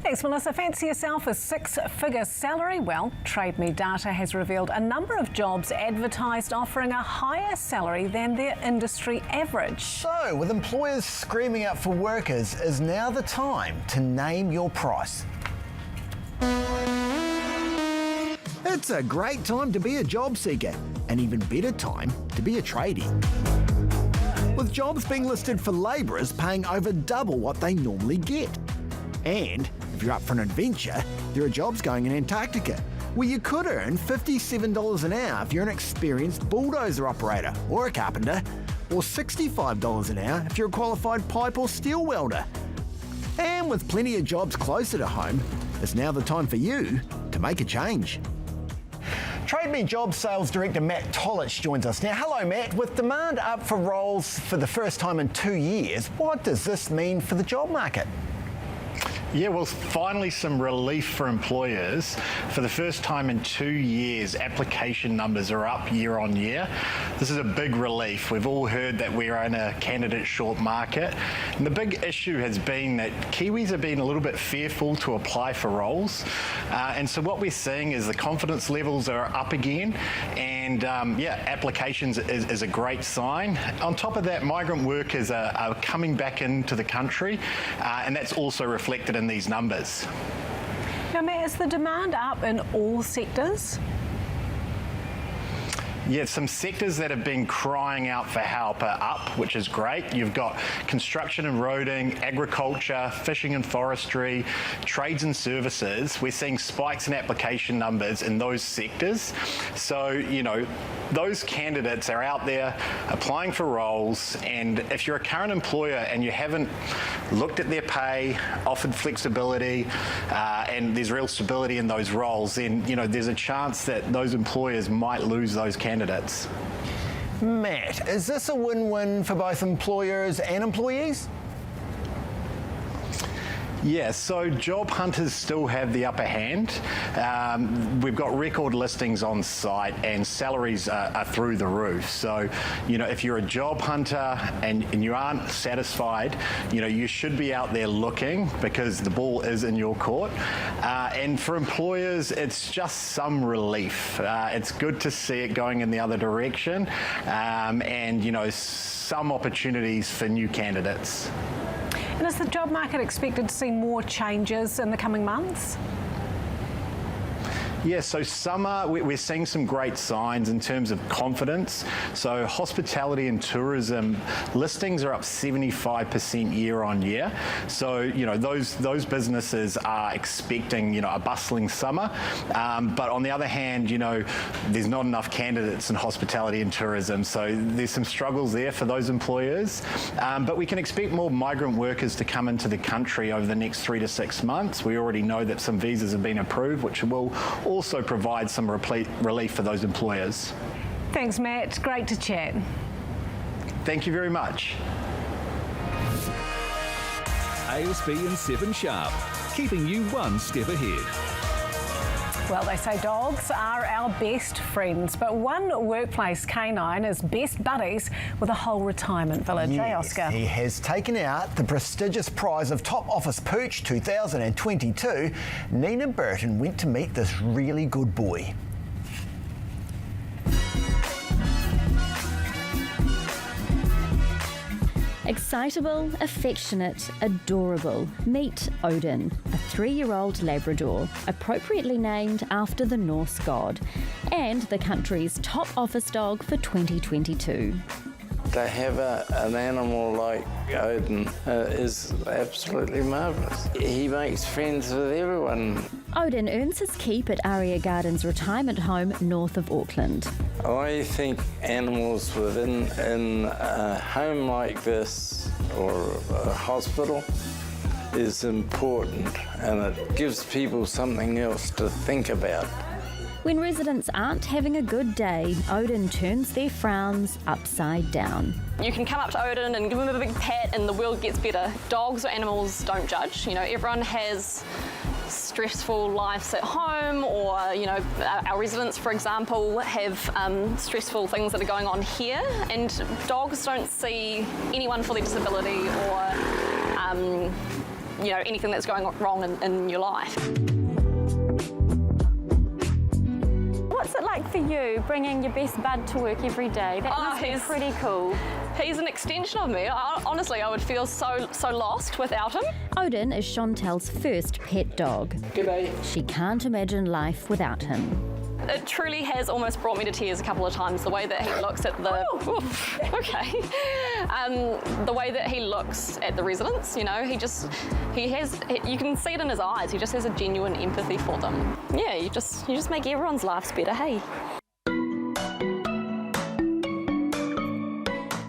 Thanks, Melissa. Fancy yourself a six-figure salary? Well, Trade Me data has revealed a number of jobs advertised offering a higher salary than their industry average. So, with employers screaming out for workers, is now the time to name your price. It's a great time to be a job seeker, an even better time to be a tradie. With jobs being listed for labourers paying over double what they normally get. And if you're up for an adventure, there are jobs going in Antarctica where you could earn $57 an hour if you're an experienced bulldozer operator or a carpenter, or $65 an hour if you're a qualified pipe or steel welder. And with plenty of jobs closer to home, it's now the time for you to make a change. Trade Me Job Sales Director Matt Tolich joins us now. Hello, Matt. With demand up for roles for the first time in 2 years, what does this mean for the job market? Yeah, well, finally some relief for employers. For the first time in 2 years, application numbers are up year on year. This is a big relief. We've all heard that we're in a candidate short market. And the big issue has been that Kiwis have been a little bit fearful to apply for roles. And so what we're seeing is the confidence levels are up again. And applications is a great sign. On top of that, migrant workers are coming back into the country, and that's also reflected in these numbers. Now, Matt, is the demand up in all sectors? Yeah, some sectors that have been crying out for help are up, which is great. You've got construction and roading, agriculture, fishing and forestry, trades and services. We're seeing spikes in application numbers in those sectors. So, you know, those candidates are out there applying for roles, and if you're a current employer and you haven't looked at their pay, offered flexibility, and there's real stability in those roles, then, you know, there's a chance that those employers might lose those candidates. Matt, is this a win-win for both employers and employees? Yeah, so job hunters still have the upper hand. We've got record listings on site and salaries are through the roof. So, you know, if you're a job hunter and you aren't satisfied, you know, you should be out there looking because the ball is in your court. And for employers, it's just some relief. It's good to see it going in the other direction, and, you know, some opportunities for new candidates. And is the job market expected to see more changes in the coming months? Yeah, so summer, we're seeing some great signs in terms of confidence. So hospitality and tourism listings are up 75% year on year. So, you know, those businesses are expecting, you know, a bustling summer. But on the other hand, you know, there's not enough candidates in hospitality and tourism. So there's some struggles there for those employers. But we can expect more migrant workers to come into the country over the next 3 to 6 months. We already know that some visas have been approved, which will also provide some relief for those employers. Thanks, Matt. Great to chat. Thank you very much. ASB and 7 Sharp, keeping you one step ahead. Well, they say dogs are our best friends, but one workplace canine is best buddies with a whole retirement village. Yes, Hey, Oscar? he has taken out the prestigious prize of Top Office Pooch 2022. Nina Burton went to meet this really good boy. Excitable, affectionate, adorable. Meet Odin, a 3-year-old Labrador, appropriately named after the Norse god, and the country's top office dog for 2022. To have an animal like Odin is absolutely marvellous. He makes friends with everyone. Odin earns his keep at Aria Gardens retirement home north of Auckland. I think animals within a home like this or a hospital is important, and it gives people something else to think about. When residents aren't having a good day, Odin turns their frowns upside down. You can come up to Odin and give him a big pat and the world gets better. Dogs or animals don't judge. You know, everyone has stressful lives at home, or, you know, our residents, for example, have stressful things that are going on here, and dogs don't see anyone for their disability or you know, anything that's going wrong in your life. What's it like for you, bringing your best bud to work every day? That must be pretty cool. He's an extension of me. Honestly, I would feel so lost without him. Odin is Chantel's first pet dog. G'day. She can't imagine life without him. It truly has almost brought me to tears a couple of times, the way that he looks at the... the way that he looks at the residents, you know, you can see it in his eyes, he just has a genuine empathy for them. Yeah, you just make everyone's lives better, hey?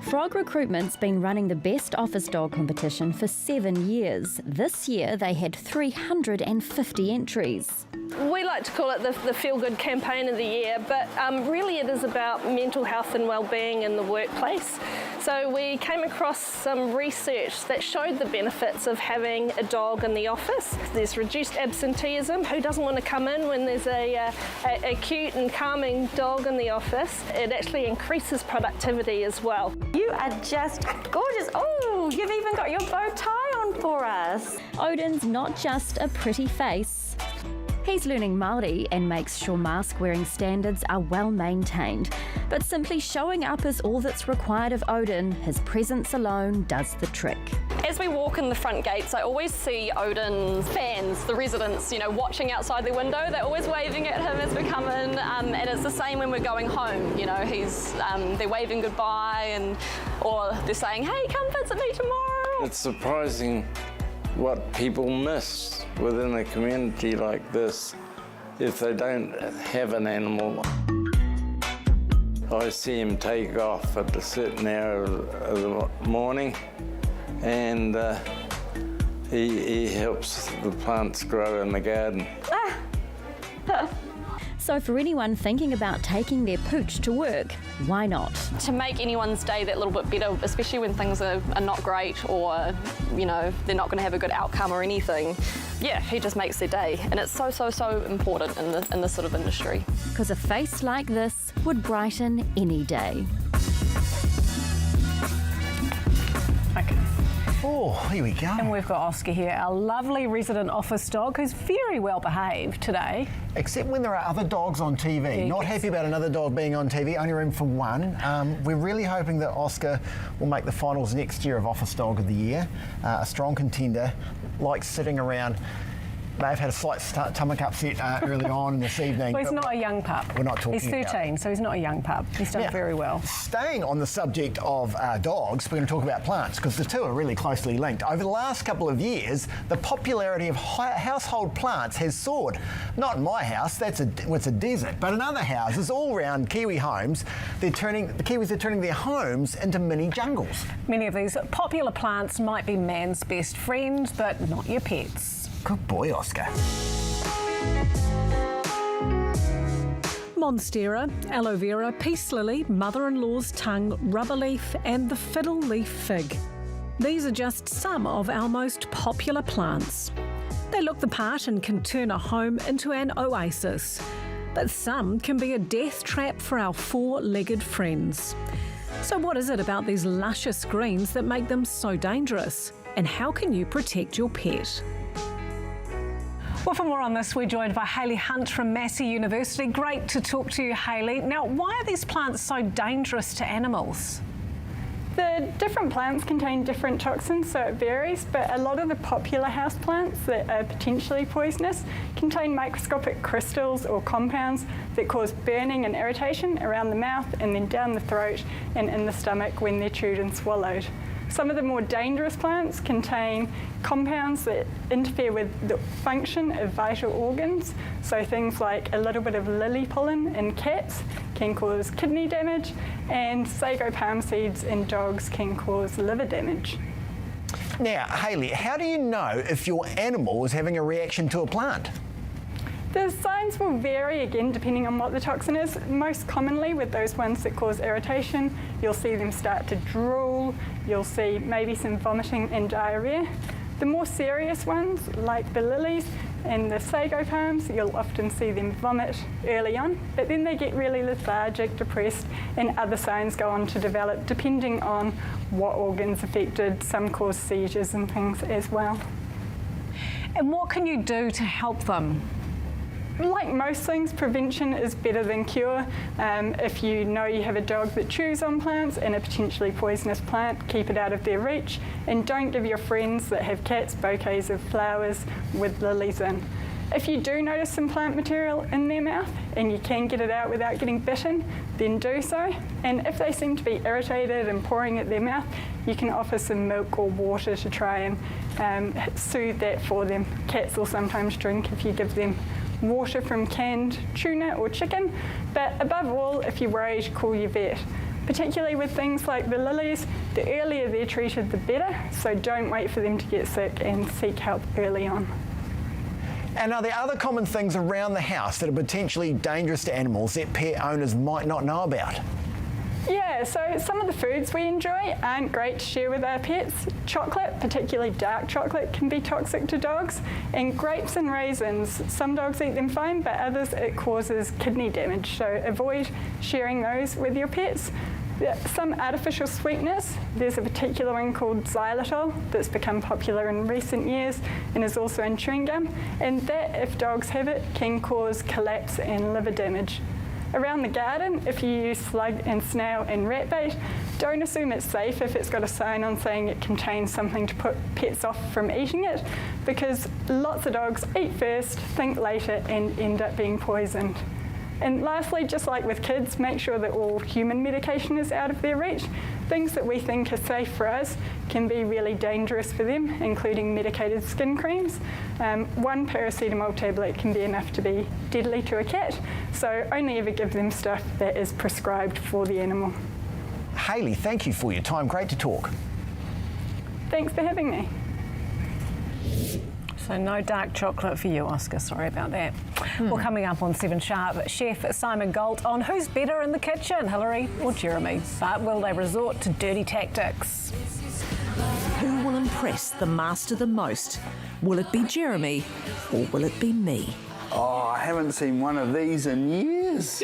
Frog Recruitment's been running the Best Office Dog competition for 7 years. This year they had 350 entries. We like to call it the Feel Good Campaign of the Year, but really it is about mental health and well-being in the workplace. So we came across some research that showed the benefits of having a dog in the office. There's reduced absenteeism. Who doesn't want to come in when there's a cute and calming dog in the office? It actually increases productivity as well. You are just gorgeous. Oh, you've even got your bow tie on for us. Odin's not just a pretty face. He's learning Māori and makes sure mask-wearing standards are well maintained. But simply showing up is all that's required of Odin. His presence alone does the trick. As we walk in the front gates, I always see Odin's fans, the residents, you know, watching outside the window. They're always waving at him as we come in, and it's the same when we're going home. You know, they're waving goodbye, or they're saying, "Hey, come visit me tomorrow." It's surprising what people miss within a community like this if they don't have an animal. I see him take off at a certain hour of the morning, and he helps the plants grow in the garden. So for anyone thinking about taking their pooch to work, why not? To make anyone's day that little bit better, especially when things are not great, or, you know, they're not going to have a good outcome or anything. Yeah, he just makes their day, and it's so important in this sort of industry. Because a face like this would brighten any day. Okay. Oh, here we go. And we've got Oscar here, our lovely resident office dog, who's very well behaved today. Except when there are other dogs on TV. Not happy about another dog being on TV, only room for one. We're really hoping that Oscar will make the finals next year of Office Dog of the Year. A strong contender, likes sitting around. They've had a slight stomach upset early on this evening. Well, he's not a young pup. We're not talking He's 13, so he's not a young pup. He's done very well. Staying on the subject of dogs, we're going to talk about plants, because the two are really closely linked. Over the last couple of years, the popularity of household plants has soared. Not in my house, it's a desert, but in other houses all around Kiwi homes, the Kiwis are turning their homes into mini jungles. Many of these popular plants might be man's best friend, but not your pets. Good boy, Oscar. Monstera, aloe vera, peace lily, mother-in-law's tongue, rubber leaf and the fiddle leaf fig. These are just some of our most popular plants. They look the part and can turn a home into an oasis. But some can be a death trap for our four-legged friends. So what is it about these luscious greens that make them so dangerous? And how can you protect your pet? Well, for more on this, we're joined by Hayley Hunt from Massey University. Great to talk to you, Hayley. Now, why are these plants so dangerous to animals? The different plants contain different toxins, so it varies, but a lot of the popular houseplants that are potentially poisonous contain microscopic crystals or compounds that cause burning and irritation around the mouth and then down the throat and in the stomach when they're chewed and swallowed. Some of the more dangerous plants contain compounds that interfere with the function of vital organs. So things like a little bit of lily pollen in cats can cause kidney damage, and sago palm seeds in dogs can cause liver damage. Now, Hayley, how do you know if your animal is having a reaction to a plant? The signs will vary again depending on what the toxin is. Most commonly with those ones that cause irritation, you'll see them start to drool, you'll see maybe some vomiting and diarrhea. The more serious ones, like the lilies and the sago palms, you'll often see them vomit early on, but then they get really lethargic, depressed, and other signs go on to develop depending on what organ's affected. Some cause seizures and things as well. And what can you do to help them? Like most things, prevention is better than cure. If you know you have a dog that chews on plants and a potentially poisonous plant, keep it out of their reach, and don't give your friends that have cats bouquets of flowers with lilies in. If you do notice some plant material in their mouth and you can get it out without getting bitten, then do so. And if they seem to be irritated and pouring at their mouth, you can offer some milk or water to try and soothe that for them. Cats will sometimes drink if you give them water from canned tuna or chicken, but above all, if you're worried, call your vet. Particularly with things like the lilies, the earlier they're treated, the better, so don't wait for them to get sick and seek help early on. And are there other common things around the house that are potentially dangerous to animals that pet owners might not know about? Yeah, so some of the foods we enjoy aren't great to share with our pets. Chocolate, particularly dark chocolate, can be toxic to dogs. And grapes and raisins, some dogs eat them fine, but others it causes kidney damage. So avoid sharing those with your pets. Some artificial sweeteners, there's a particular one called xylitol that's become popular in recent years and is also in chewing gum. And that, if dogs have it, can cause collapse and liver damage. Around the garden, if you use slug and snail and rat bait, don't assume it's safe if it's got a sign on saying it contains something to put pets off from eating it, because lots of dogs eat first, think later, and end up being poisoned. And lastly, just like with kids, make sure that all human medication is out of their reach. Things that we think are safe for us can be really dangerous for them, including medicated skin creams. One paracetamol tablet can be enough to be deadly to a cat, so only ever give them stuff that is prescribed for the animal. Hayley, thank you for your time. Great to talk. Thanks for having me. So no dark chocolate for you, Oscar. Sorry about that. Well, coming up on 7 Sharp, Chef Simon Galt on who's better in the kitchen, Hilary or Jeremy. But will they resort to dirty tactics? Who will impress the master the most? Will it be Jeremy or will it be me? Oh, I haven't seen one of these in years.